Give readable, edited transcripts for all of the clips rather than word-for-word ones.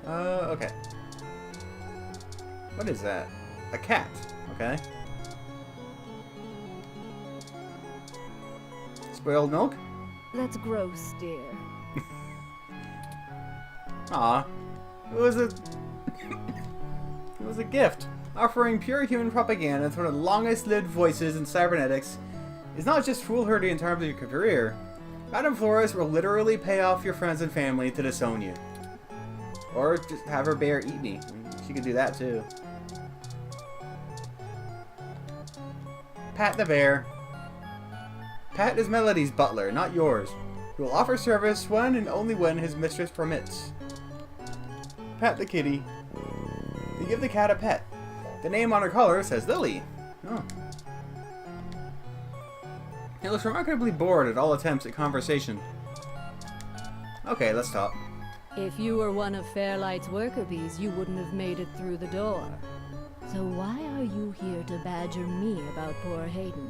Okay. What is that? A cat. Okay. Spoiled milk? That's gross, dear. Aw. It was a... it was a gift. Offering pure human propaganda to one of the longest-lived voices in cybernetics is not just foolhardy in terms of your career. Madame Flores will literally pay off your friends and family to disown you. Or just have her bear eat me. She could do that too. Pat the bear. Pat is Melody's butler, not yours. He will offer service when and only when his mistress permits. Pat the kitty. They give the cat a pet. The name on her collar says Lily. Oh. He looks remarkably bored at all attempts at conversation. Okay, let's talk. If you were one of Fairlight's worker bees, you wouldn't have made it through the door. So why are you here to badger me about poor Hayden?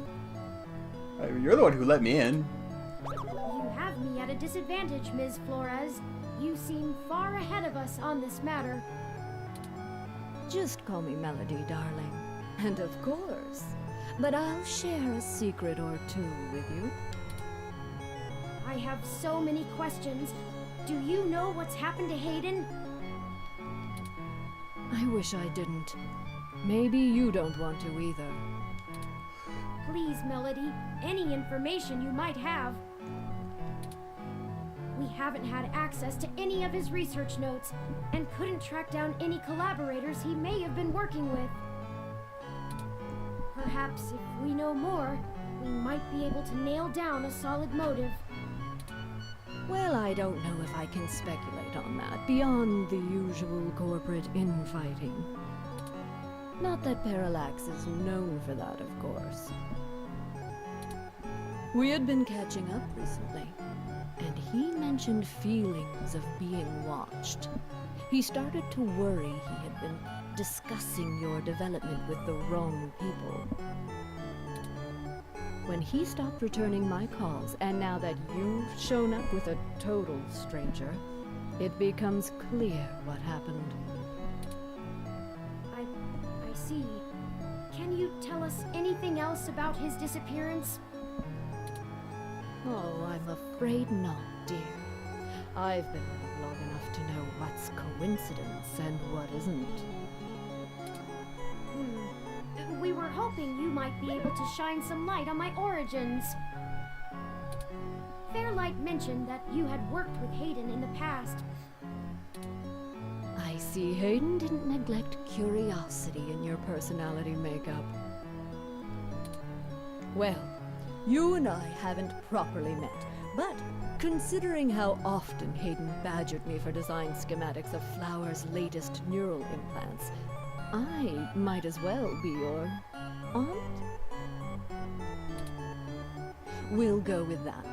You're the one who let me in. You have me at a disadvantage, Ms. Flores. You seem far ahead of us on this matter. Just call me Melody, darling. And of course. But I'll share a secret or two with you. I have so many questions. Do you know what's happened to Hayden? I wish I didn't. Maybe you don't want to either. Please, Melody, any information you might have. We haven't had access to any of his research notes, and couldn't track down any collaborators he may have been working with. Perhaps if we know more, we might be able to nail down a solid motive. Well, I don't know if I can speculate on that, beyond the usual corporate infighting. Not that Parallax is known for that, of course. We had been catching up recently, and he mentioned feelings of being watched. He started to worry he had been discussing your development with the wrong people. When he stopped returning my calls, and now that you've shown up with a total stranger, it becomes clear what happened. I see. Can you tell us anything else about his disappearance? Oh, I'm afraid not, dear. I've been around long enough to know what's coincidence and what isn't. We were hoping you might be able to shine some light on my origins. Fairlight mentioned that you had worked with Hayden in the past. I see Hayden didn't neglect curiosity in your personality makeup. Well, you and I haven't properly met, but considering how often Hayden badgered me for design schematics of Flower's latest neural implants, I might as well be your aunt? We'll go with that.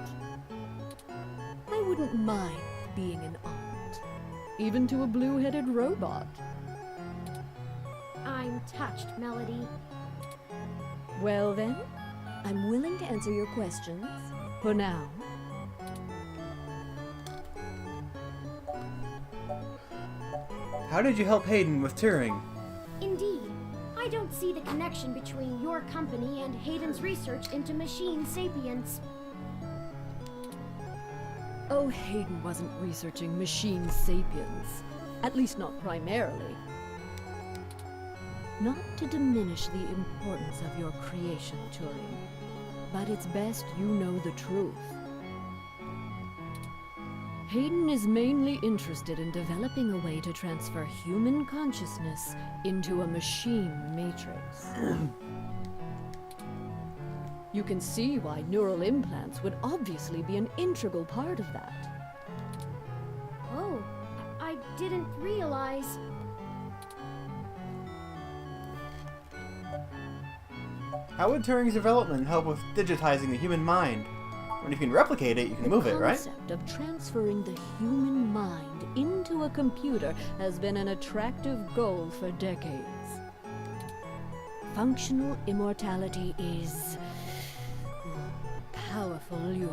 I wouldn't mind being an aunt, even to a blue-headed robot. I'm touched, Melody. Well then, I'm willing to answer your questions, for now. How did you help Hayden with Turing? Indeed. I don't see the connection between your company and Hayden's research into machine sapience. Oh, Hayden wasn't researching machine sapiens. At least not primarily. Not to diminish the importance of your creation, Turing, but it's best you know the truth. Hayden is mainly interested in developing a way to transfer human consciousness into a machine matrix. You can see why neural implants would obviously be an integral part of that. Oh, I didn't realize. How would Turing's development help with digitizing the human mind? When you can replicate it, you can move it, right? The concept of transferring the human mind into a computer has been an attractive goal for decades. Functional immortality is a powerful lure.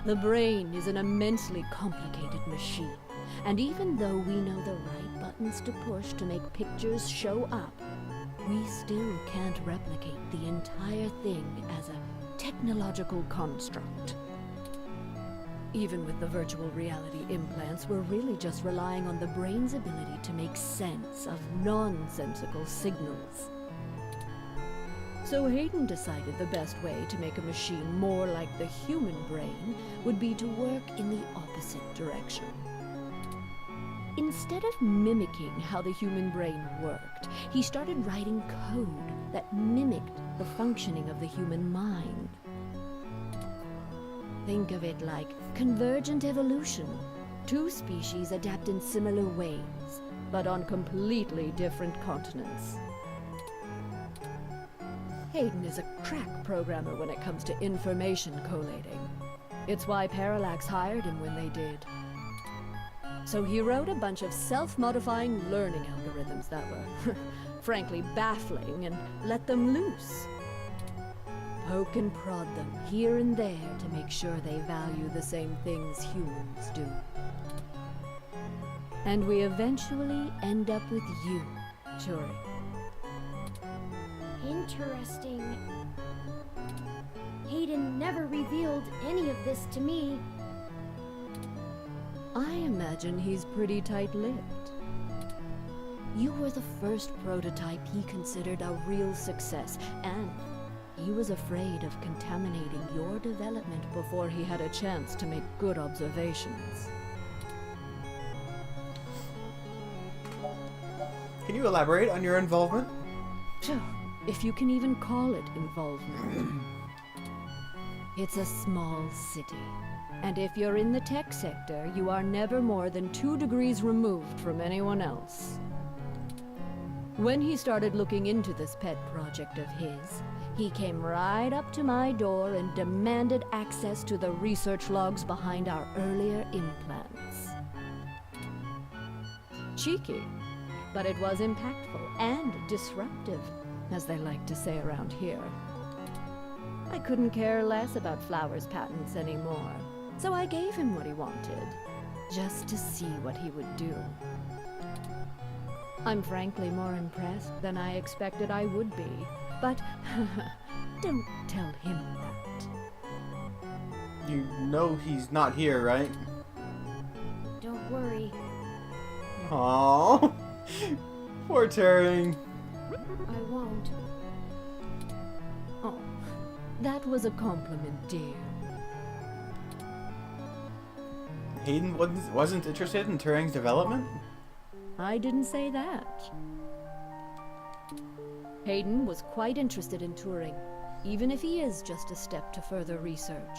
The brain is an immensely complicated machine, and even though we know the right buttons to push to make pictures show up, we still can't replicate the entire thing as a technological construct. Even with the virtual reality implants, we're really just relying on the brain's ability to make sense of nonsensical signals. So Hayden decided the best way to make a machine more like the human brain would be to work in the opposite direction. Instead of mimicking how the human brain worked, he started writing code that mimicked the functioning of the human mind. Think of it like convergent evolution. Two species adapt in similar ways, but on completely different continents. Hayden is a crack programmer when it comes to information collating. It's why Parallax hired him when they did. So he wrote a bunch of self-modifying learning algorithms that were, frankly, baffling, and let them loose. Poke and prod them here and there to make sure they value the same things humans do. And we eventually end up with you, Turing. Interesting. Hayden never revealed any of this to me. I imagine he's pretty tight-lipped. You were the first prototype he considered a real success, and he was afraid of contaminating your development before he had a chance to make good observations. Can you elaborate on your involvement? Phew, if you can even call it involvement. It's a small city. And if you're in the tech sector, you are never more than 2 degrees removed from anyone else. When he started looking into this pet project of his, he came right up to my door and demanded access to the research logs behind our earlier implants. Cheeky, but it was impactful and disruptive, as they like to say around here. I couldn't care less about Flowers' patents anymore. So I gave him what he wanted, just to see what he would do. I'm frankly more impressed than I expected I would be, but don't tell him that. You know he's not here, right? Don't worry. Aww. Poor Turing. I won't. Oh, that was a compliment, dear. Hayden wasn't interested in Turing's development? I didn't say that. Hayden was quite interested in Turing, even if he is just a step to further research.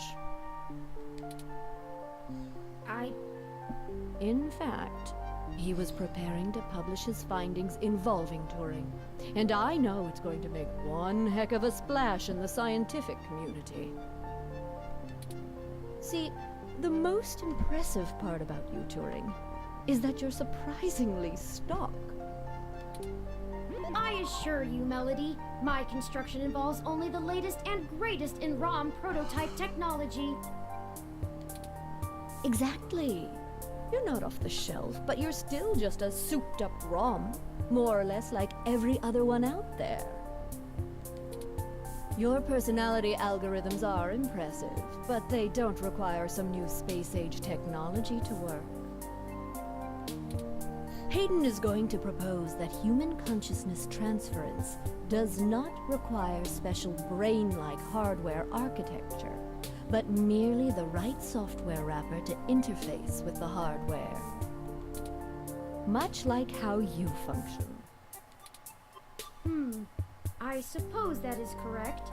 In fact, he was preparing to publish his findings involving Turing, and I know it's going to make one heck of a splash in the scientific community. See, the most impressive part about you, Turing, is that you're surprisingly stock. I assure you, Melody, my construction involves only the latest and greatest in ROM prototype technology. Exactly. You're not off the shelf, but you're still just a souped-up ROM, more or less like every other one out there. Your personality algorithms are impressive, but they don't require some new space-age technology to work. Hayden is going to propose that human consciousness transference does not require special brain-like hardware architecture, but merely the right software wrapper to interface with the hardware. Much like how you function. I suppose that is correct.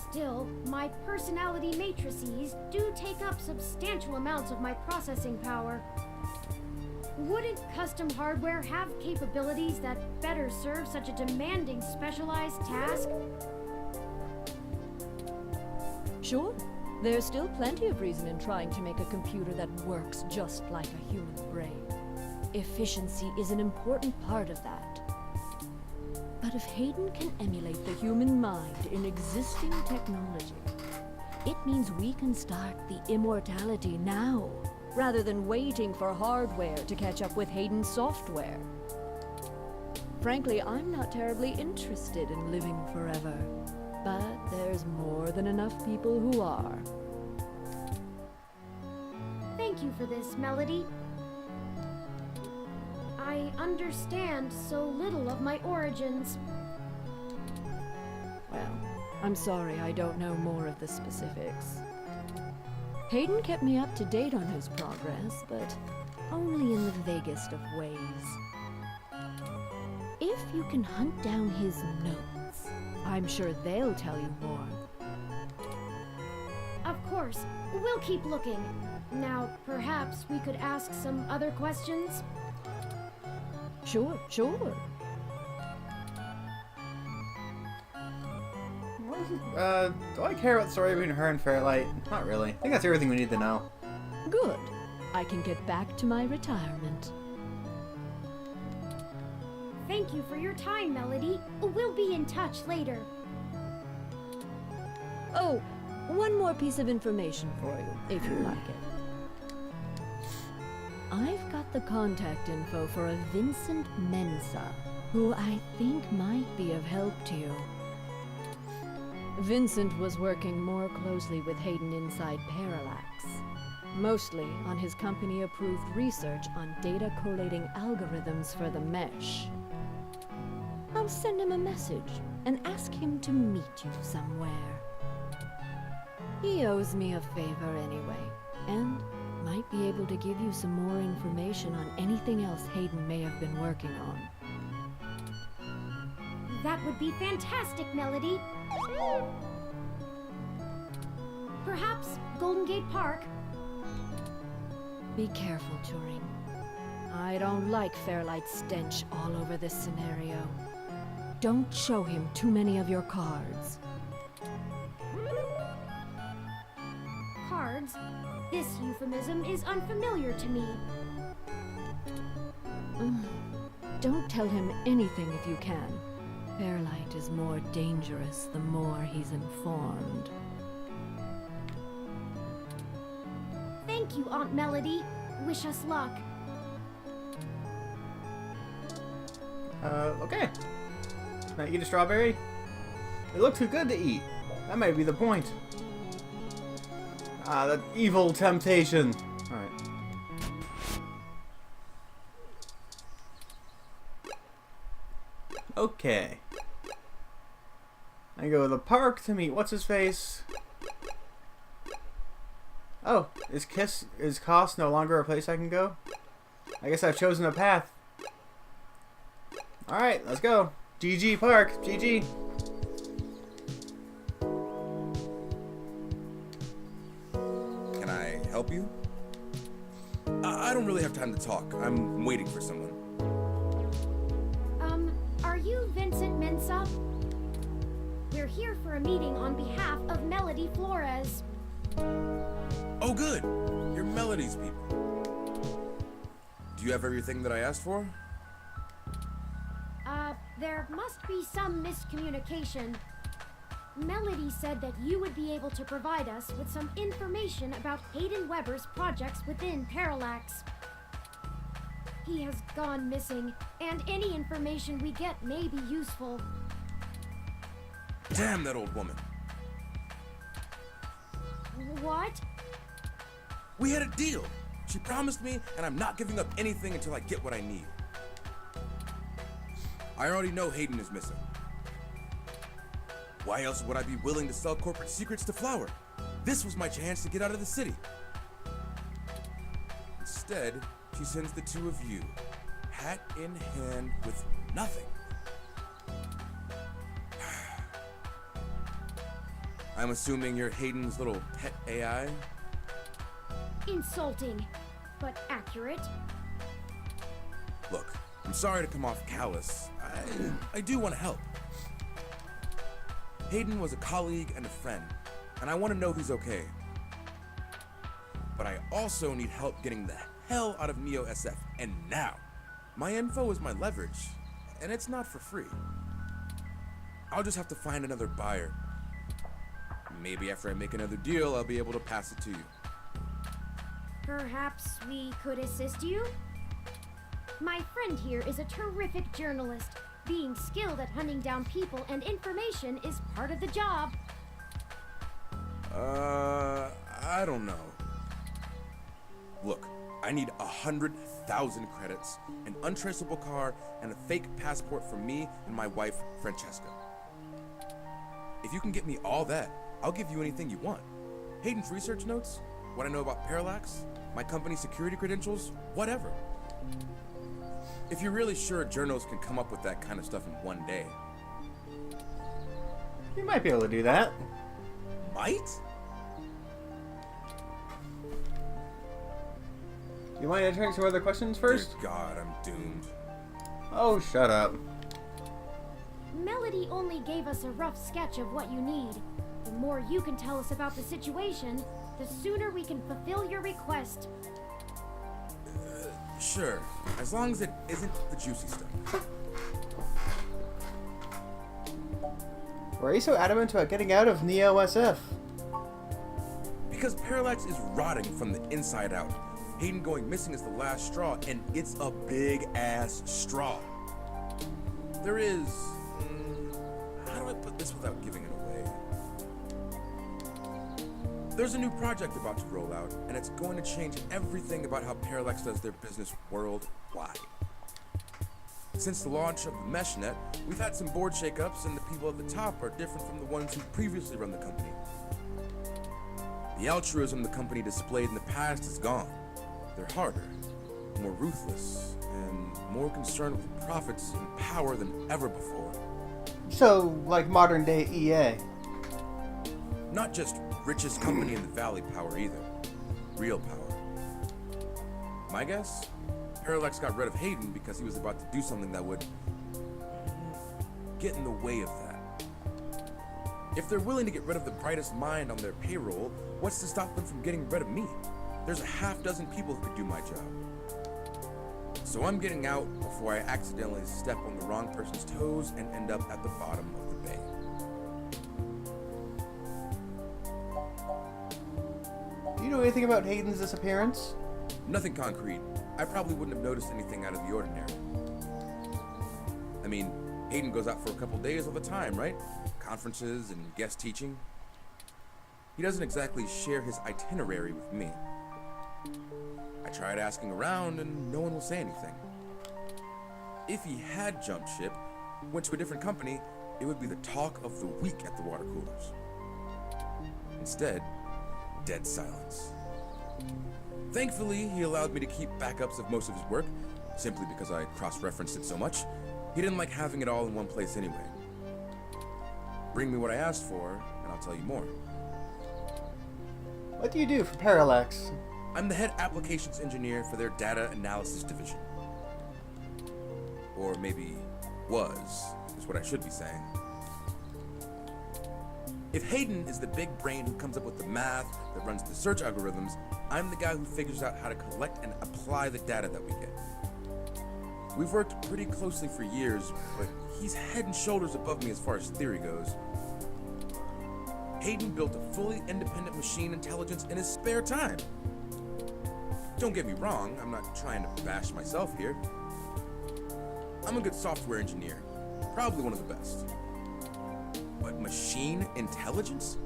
Still, my personality matrices do take up substantial amounts of my processing power. Wouldn't custom hardware have capabilities that better serve such a demanding specialized task? Sure, there's still plenty of reason in trying to make a computer that works just like a human brain. Efficiency is an important part of that. But if Hayden can emulate the human mind in existing technology, It means we can start the immortality now, rather than waiting for hardware to catch up with Hayden's software. Frankly, I'm not terribly interested in living forever, but there's more than enough people who are. Thank you for this, Melody. I understand so little of my origins. Well, I'm sorry I don't know more of the specifics. Hayden kept me up to date on his progress, but only in the vaguest of ways. If you can hunt down his notes, I'm sure they'll tell you more. Of course, we'll keep looking. Now, perhaps we could ask some other questions? Sure. Do I care about the story between her and Fairlight? Not really. I think that's everything we need to know. Good. I can get back to my retirement. Thank you for your time, Melody. We'll be in touch later. Oh, one more piece of information for you, if you like it. I've got the contact info for a Vincent Mensa, who I think might be of help to you. Vincent was working more closely with Hayden inside Parallax, mostly on his company-approved research on data collating algorithms for the mesh. I'll send him a message and ask him to meet you somewhere. He owes me a favor anyway, and might be able to give you some more information on anything else Hayden may have been working on. That would be fantastic, Melody. Perhaps Golden Gate Park? Be careful, Turing. I don't like Fairlight's stench all over this scenario. Don't show him too many of your cards. Cards? This euphemism is unfamiliar to me. Don't tell him anything if you can. Fairlight is more dangerous the more he's informed. Thank you, Aunt Melody. Wish us luck. Okay. Can I eat a strawberry? They look too good to eat. That might be the point. Ah, that evil temptation. Alright. Okay. I go to the park to meet what's-his-face. Oh, is Cost no longer a place I can go? I guess I've chosen a path. Alright, let's go. GG Park, GG. Can I help you? I don't really have time to talk. I'm waiting for someone. Are you Vincent Mensa? We're here for a meeting on behalf of Melody Flores. Oh, good. You're Melody's people. Do you have everything that I asked for? There must be some miscommunication. Melody said that you would be able to provide us with some information about Hayden Weber's projects within Parallax. He has gone missing, and any information we get may be useful. Damn that old woman. What? We had a deal. She promised me, and I'm not giving up anything until I get what I need. I already know Hayden is missing. Why else would I be willing to sell corporate secrets to Flower? This was my chance to get out of the city. Instead, she sends the two of you, hat in hand with nothing. I'm assuming you're Hayden's little pet AI? Insulting, but accurate. Look, I'm sorry to come off callous. I do want to help. Hayden was a colleague and a friend, and I want to know he's okay. But I also need help getting the hell out of Neo SF, and now. My info is my leverage, and it's not for free. I'll just have to find another buyer. Maybe after I make another deal, I'll be able to pass it to you. Perhaps we could assist you? My friend here is a terrific journalist. Being skilled at hunting down people and information is part of the job. I don't know. Look, I need 100,000 credits, an untraceable car, and a fake passport for me and my wife, Francesca. If you can get me all that, I'll give you anything you want. Hayden's research notes, what I know about Parallax, my company's security credentials, whatever. If you're really sure journals can come up with that kind of stuff in one day. You might be able to do that. Might? Do you mind answering some other questions first? Dear God, I'm doomed. Oh, shut up. Melody only gave us a rough sketch of what you need. The more you can tell us about the situation, the sooner we can fulfill your request. Sure, as long as it isn't the juicy stuff. Why are you so adamant about getting out of Neo SF? Because Parallax is rotting from the inside out. Hayden going missing is the last straw, and it's a big-ass straw. There is... how do I put this without giving it away? There's a new project about to roll out, and it's going to change everything about how Parallax does their business worldwide. Since the launch of the MeshNet, we've had some board shakeups, and the people at the top are different from the ones who previously run the company. The altruism the company displayed in the past is gone. They're harder, more ruthless, and more concerned with profits and power than ever before. So, like modern day EA. Not just richest company in the valley power either. Real power. My guess? Parallax got rid of Hayden because he was about to do something that would get in the way of that. If they're willing to get rid of the brightest mind on their payroll, what's to stop them from getting rid of me? There's a half dozen people who could do my job. So I'm getting out before I accidentally step on the wrong person's toes and end up at the bottom of the bay. Do you know anything about Hayden's disappearance? Nothing concrete. I probably wouldn't have noticed anything out of the ordinary. I mean, Hayden goes out for a couple days all the time, right? Conferences and guest teaching. He doesn't exactly share his itinerary with me. I tried asking around and no one will say anything. If he had jumped ship, went to a different company, it would be the talk of the week at the water coolers. Instead, dead silence. Thankfully, he allowed me to keep backups of most of his work, simply because I cross-referenced it so much. He didn't like having it all in one place anyway. Bring me what I asked for, and I'll tell you more. What do you do for Parallax? I'm the head applications engineer for their data analysis division. Or maybe was, is what I should be saying. If Hayden is the big brain who comes up with the math that runs the search algorithms, I'm the guy who figures out how to collect and apply the data that we get. We've worked pretty closely for years, but he's head and shoulders above me as far as theory goes. Hayden built a fully independent machine intelligence in his spare time. Don't get me wrong, I'm not trying to bash myself here. I'm a good software engineer, probably one of the best. But machine intelligence?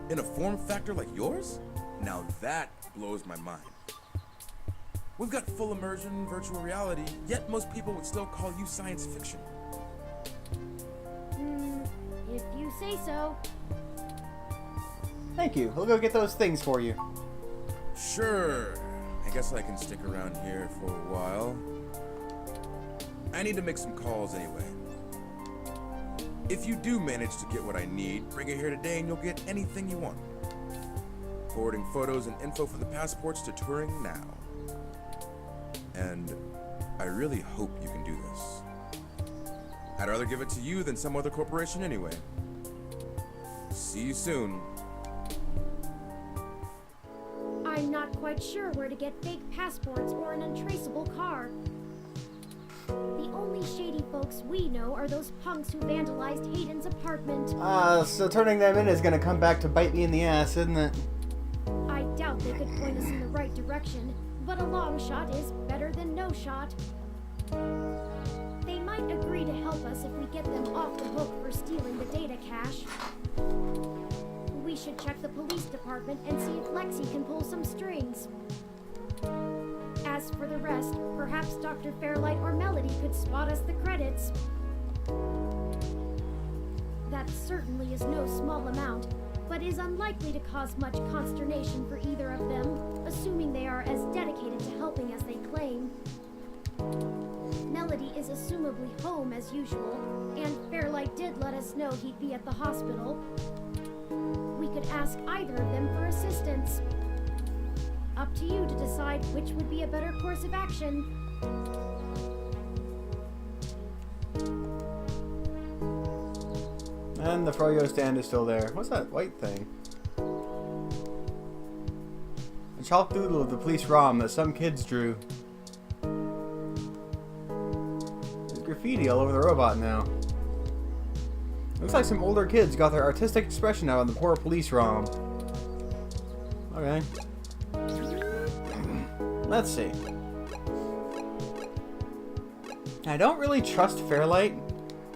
In a form factor like yours? Now that blows my mind. We've got full immersion, virtual reality, yet most people would still call you science fiction. If you say so. Thank you. We'll go get those things for you. Sure. I guess I can stick around here for a while. I need to make some calls anyway. If you do manage to get what I need, bring it here today and you'll get anything you want. Forwarding photos and info for the passports to touring now. And I really hope you can do this. I'd rather give it to you than some other corporation anyway. See you soon. I'm not quite sure where to get fake passports or an untraceable car. The only shady folks we know are those punks who vandalized Hayden's apartment. So turning them in is gonna come back to bite me in the ass, isn't it? I doubt they could point us in the right direction, but a long shot is better than no shot. They might agree to help us if we get them off the hook for stealing the data cache. We should check the police department and see if Lexi can pull some strings. As for the rest, perhaps Dr. Fairlight or Melody could spot us the credits. That certainly is no small amount, but is unlikely to cause much consternation for either of them, assuming they are as dedicated to helping as they claim. Melody is assumably home as usual, and Fairlight did let us know he'd be at the hospital. We could ask either of them for assistance. Up to you to decide which would be a better course of action. And the froyo stand is still there. What's that white thing? A chalk doodle of the police ROM that some kids drew. There's graffiti all over the robot now. Looks like some older kids got their artistic expression out on the poor police ROM. Okay. Let's see. I don't really trust Fairlight.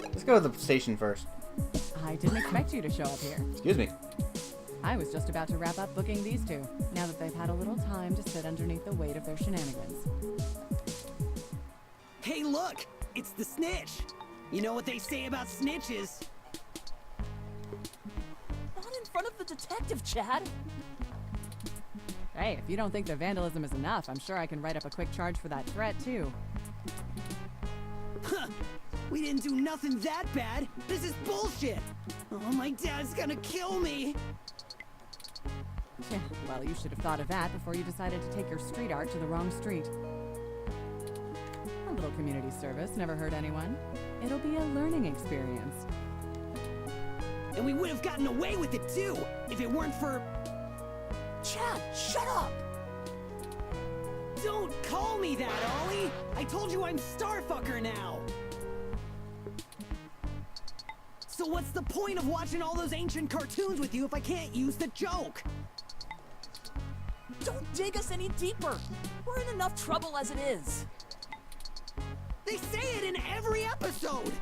Let's go to the station first. I didn't expect you to show up here. Excuse me. I was just about to wrap up booking these two, now that they've had a little time to sit underneath the weight of their shenanigans. Hey, look! It's the snitch! You know what they say about snitches? Not in front of the detective, Chad. Hey, if you don't think the vandalism is enough, I'm sure I can write up a quick charge for that threat, too. Huh! We didn't do nothing that bad! This is bullshit! Oh, my dad's gonna kill me! Well, you should have thought of that before you decided to take your street art to the wrong street. A little community service never hurt anyone. It'll be a learning experience. And we would have gotten away with it too, if it weren't for... Chad, shut up! Don't call me that, Ollie! I told you I'm Starfucker now! So what's the point of watching all those ancient cartoons with you if I can't use the joke? Don't dig us any deeper. We're in enough trouble as it is. They say it in every episode!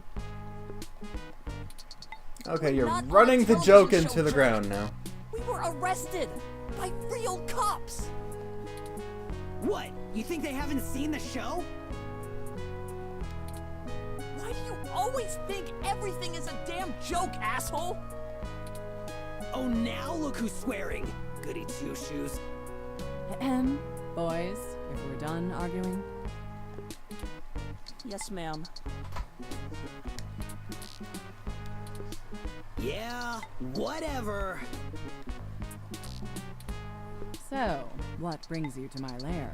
Okay, you're Not on a running the television joke show, into the Chad. ground now. We were arrested by real cops. What? You think they haven't seen the show? Why do you always think everything is a damn joke, asshole? Oh, now look who's swearing. Goody two-shoes. Ahem. Boys, if we're done arguing. Yes, ma'am. Yeah, whatever. So, what brings you to my lair?